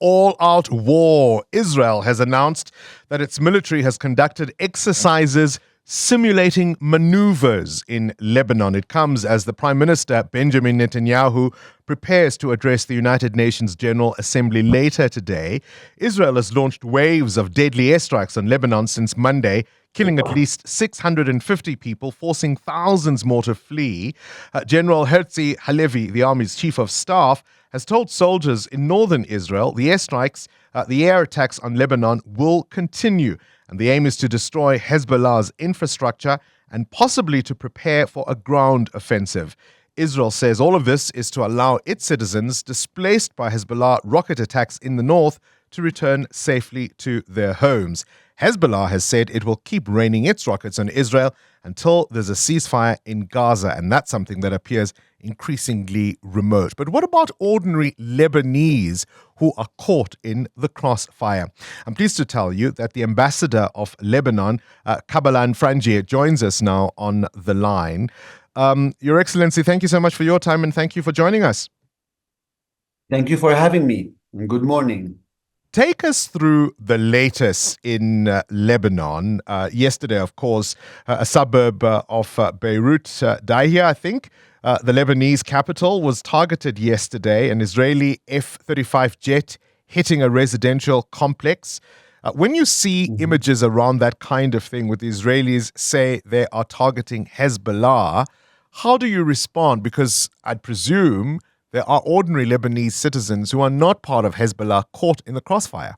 all-out war. Israel has announced that its military has conducted exercises simulating maneuvers in Lebanon. It comes as the Prime Minister, Benjamin Netanyahu, prepares to address the United Nations General Assembly later today. Israel has launched waves of deadly airstrikes on Lebanon since Monday, killing at least 650 people, forcing thousands more to flee. General Herzi Halevi, the army's chief of staff, has told soldiers in northern Israel the air attacks on Lebanon will continue. And the aim is to destroy Hezbollah's infrastructure and possibly to prepare for a ground offensive. Israel says all of this is to allow its citizens displaced by Hezbollah rocket attacks in the north to return safely to their homes. Hezbollah has said it will keep raining its rockets on Israel until there's a ceasefire in Gaza, and that's something that appears increasingly remote. But what about ordinary Lebanese who are caught in the crossfire? I'm pleased to tell you that the ambassador of Lebanon, Kabalan Frangieh, joins us now on the line. Your Excellency, thank you so much for your time and thank you for joining us. Thank you for having me. Good morning. Take us through the latest in Lebanon. Yesterday, of course, a suburb of Beirut, Dahia, I think, the Lebanese capital, was targeted yesterday. An Israeli F-35 jet hitting a residential complex. When you see images around that kind of thing with the Israelis say they are targeting Hezbollah, how do you respond? Because I'd presume there are ordinary Lebanese citizens who are not part of Hezbollah caught in the crossfire.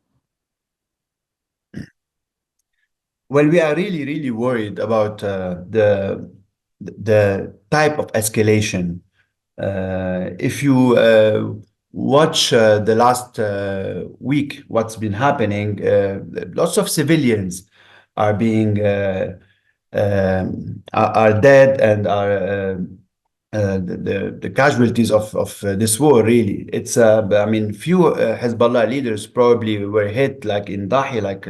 Well, we are really worried about the type of escalation. If you watch the last week, what's been happening, lots of civilians are being are dead and are the casualties of this war. Really, it's I mean, few Hezbollah leaders probably were hit, like in Dahi, like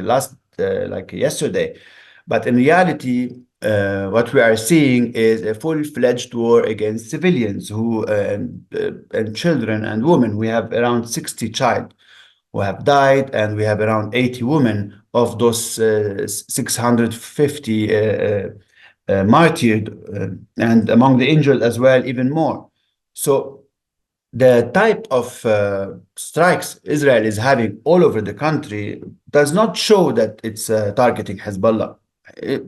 yesterday, but in reality, what we are seeing is a full-fledged war against civilians who and children and women. We have around 60 children who have died, and we have around 80 women. Of those 650 martyred, and among the injured as well, even more. So the type of strikes Israel is having all over the country does not show that it's targeting Hezbollah.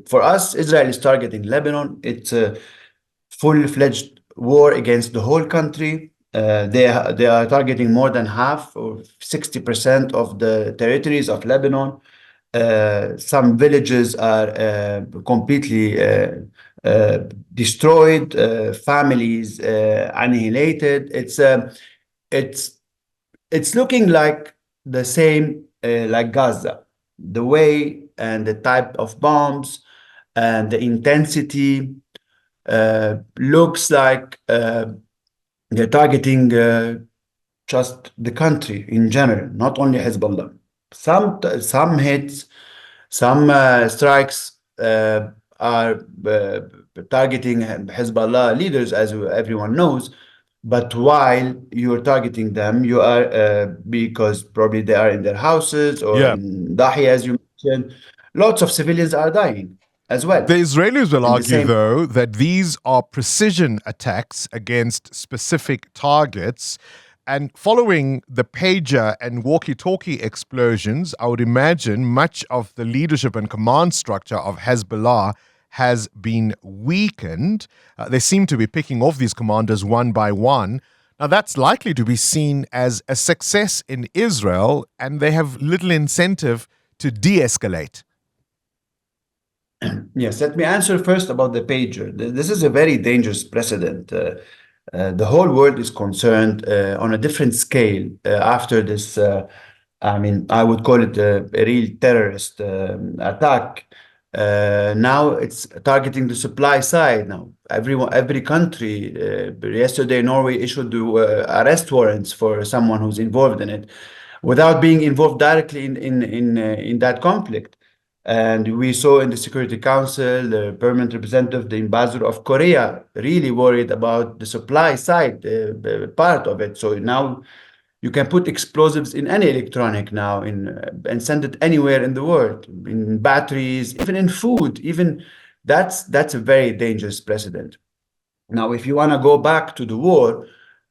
For us, Israel is targeting Lebanon. It's a full-fledged war against the whole country. They are targeting more than half, or 60% of the territories of Lebanon. Some villages are completely destroyed, families annihilated. It's looking like the same like Gaza. The way and the type of bombs and the intensity looks like they're targeting just the country in general, not only Hezbollah. Some hits, some strikes are targeting Hezbollah leaders, as everyone knows. But while you're targeting them, you are because probably they are in their houses or in Dahi, as you mentioned. Lots of civilians are dying as well. The Israelis will argue, though, that these are precision attacks against specific targets. And following the pager and walkie-talkie explosions, I would imagine much of the leadership and command structure of Hezbollah has been weakened. They seem to be picking off these commanders one by one. Now, that's likely to be seen as a success in Israel, and they have little incentive to de-escalate. Yes, let me answer first about the pager. This is a very dangerous precedent. The whole world is concerned on a different scale after this. I mean, I would call it a real terrorist attack. Now it's targeting the supply side. Now, every country. Yesterday, Norway issued arrest warrants for someone who's involved in it, without being involved directly in that conflict. And we saw in the Security Council, the permanent representative, the ambassador of Korea, really worried about the supply side part of it. So now You can put explosives in any electronic now and send it anywhere in the world, in batteries, even in food. Even that's a very dangerous precedent. Now, if you want to go back to the war,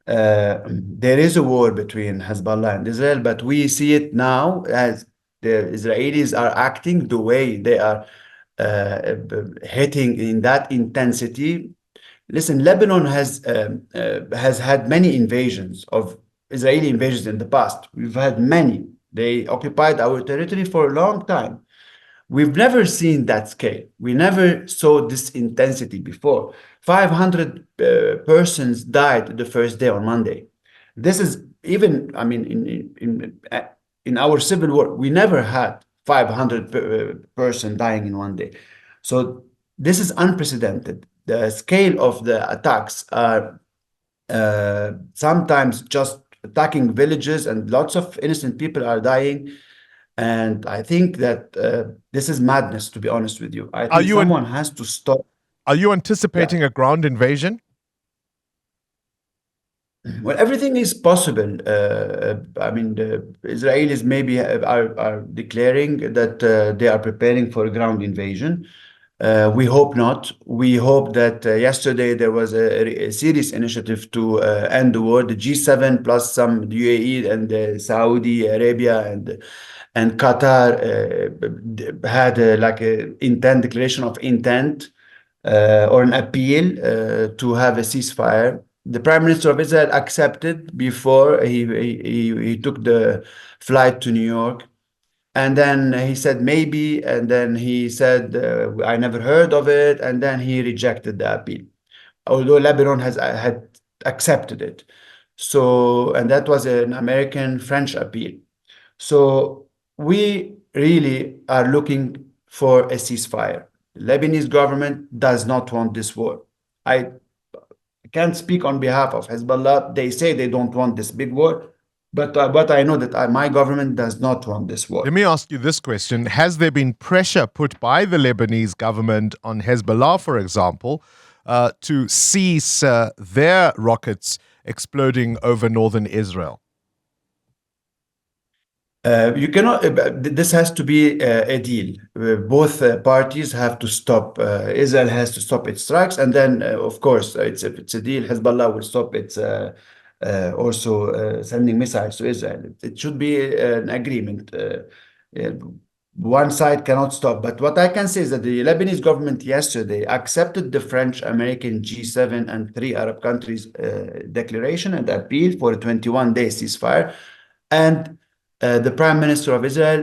there is a war between Hezbollah and Israel, but we see it now as the Israelis are acting the way they are hitting in that intensity. Listen, Lebanon has had many invasions of Israeli invasions in the past. We've had many. They occupied our territory for a long time. We've never seen that scale. We never saw this intensity before. 500 persons died the first day on Monday. This is even, I mean, in our civil war, we never had 500 person dying in one day. So this is unprecedented. The scale of the attacks are sometimes just attacking villages, and lots of innocent people are dying. And I think that this is madness, to be honest with you. I Are think you someone has to stop. are you Yeah. anticipating a ground invasion? Well, everything is possible. I mean, the Israelis maybe are declaring that they are preparing for a ground invasion. We hope not. We hope that yesterday there was a serious initiative to end the war. The G7 plus some UAE and Saudi Arabia and Qatar had like a intent declaration of intent or an appeal to have a ceasefire. The Prime Minister of Israel accepted before he took the flight to New York. And then he said maybe, and then he said, I never heard of it, and then he rejected the appeal, although Lebanon had accepted it. So, and that was an American-French appeal. So we really are looking for a ceasefire. The Lebanese government does not want this war. I can't speak on behalf of Hezbollah. They say they don't want this big war, but I know that my government does not want this war. Let me ask you this question. Has there been pressure put by the Lebanese government on Hezbollah, for example, to cease their rockets exploding over northern Israel? You cannot. This has to be a deal. Both parties have to stop. Israel has to stop its strikes, and then, of course, it's a deal. Hezbollah will stop its also sending missiles to Israel. It should be an agreement. One side cannot stop. But what I can say is that the Lebanese government yesterday accepted the French, American, G7, and 3 Arab countries declaration and appeal for a 21-day ceasefire, and the Prime Minister of Israel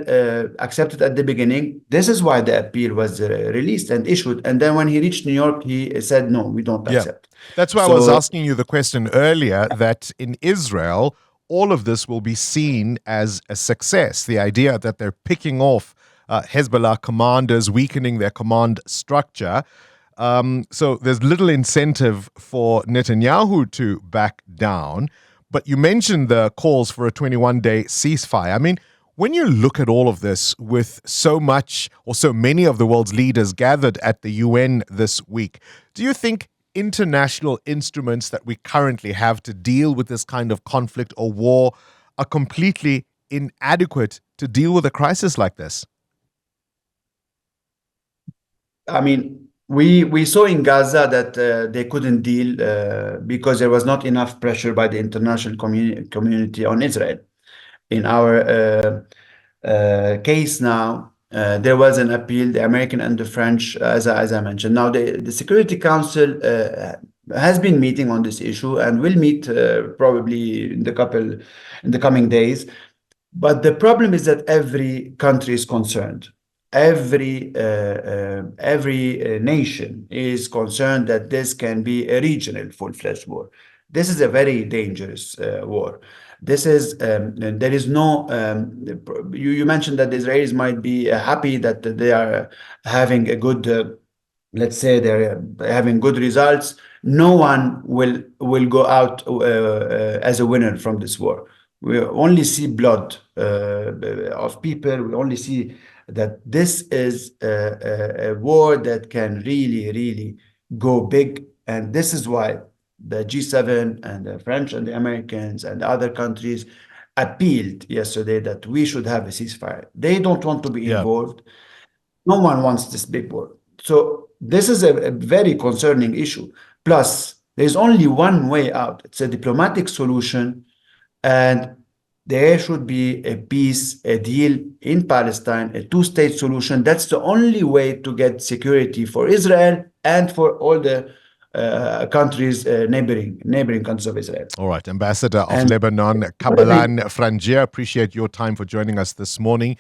accepted at the beginning. This is why the appeal was released and issued. And then when he reached New York, he said, no, we don't accept. That's why I was asking you the question earlier, that in Israel, all of this will be seen as a success. The idea that they're picking off Hezbollah commanders, weakening their command structure. So there's little incentive for Netanyahu to back down. But you mentioned the calls for a 21-day ceasefire. I mean, when you look at all of this with so much or so many of the world's leaders gathered at the UN this week, do you think international instruments that we currently have to deal with this kind of conflict or war are completely inadequate to deal with a crisis like this? I mean, we saw in Gaza that they couldn't deal because there was not enough pressure by the international community on Israel. In our case now, there was an appeal, the American and the French, as I mentioned. Now, the Security Council has been meeting on this issue and will meet probably in the coming days. But the problem is that every country is concerned. Every nation is concerned that this can be a regional full-fledged war. This is a very dangerous war. This is there is no. You mentioned that the Israelis might be happy that they are having a good. Let's say they're having good results. No one will go out as a winner from this war. We only see blood of people. We only see that this is a war that can really, really go big. And this is why the G7 and the French and the Americans and the other countries appealed yesterday that we should have a ceasefire. They don't want to be Yeah. involved. No one wants this big war. So this is a very concerning issue. Plus, there's only one way out. It's a diplomatic solution, and there should be a peace, a deal in Palestine, a two-state solution. That's the only way to get security for Israel and for all the countries, neighboring countries of Israel. All right, Ambassador of Lebanon, Kabalan Frangieh, appreciate your time for joining us this morning.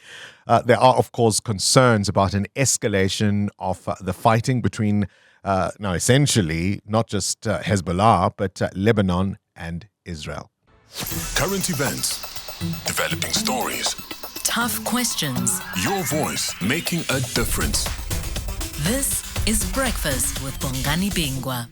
There are, of course, concerns about an escalation of the fighting between, now essentially, not just Hezbollah, but Lebanon and Israel. Current events, developing stories, tough questions. Your voice making a difference. This is Breakfast with Bongani Bingwa.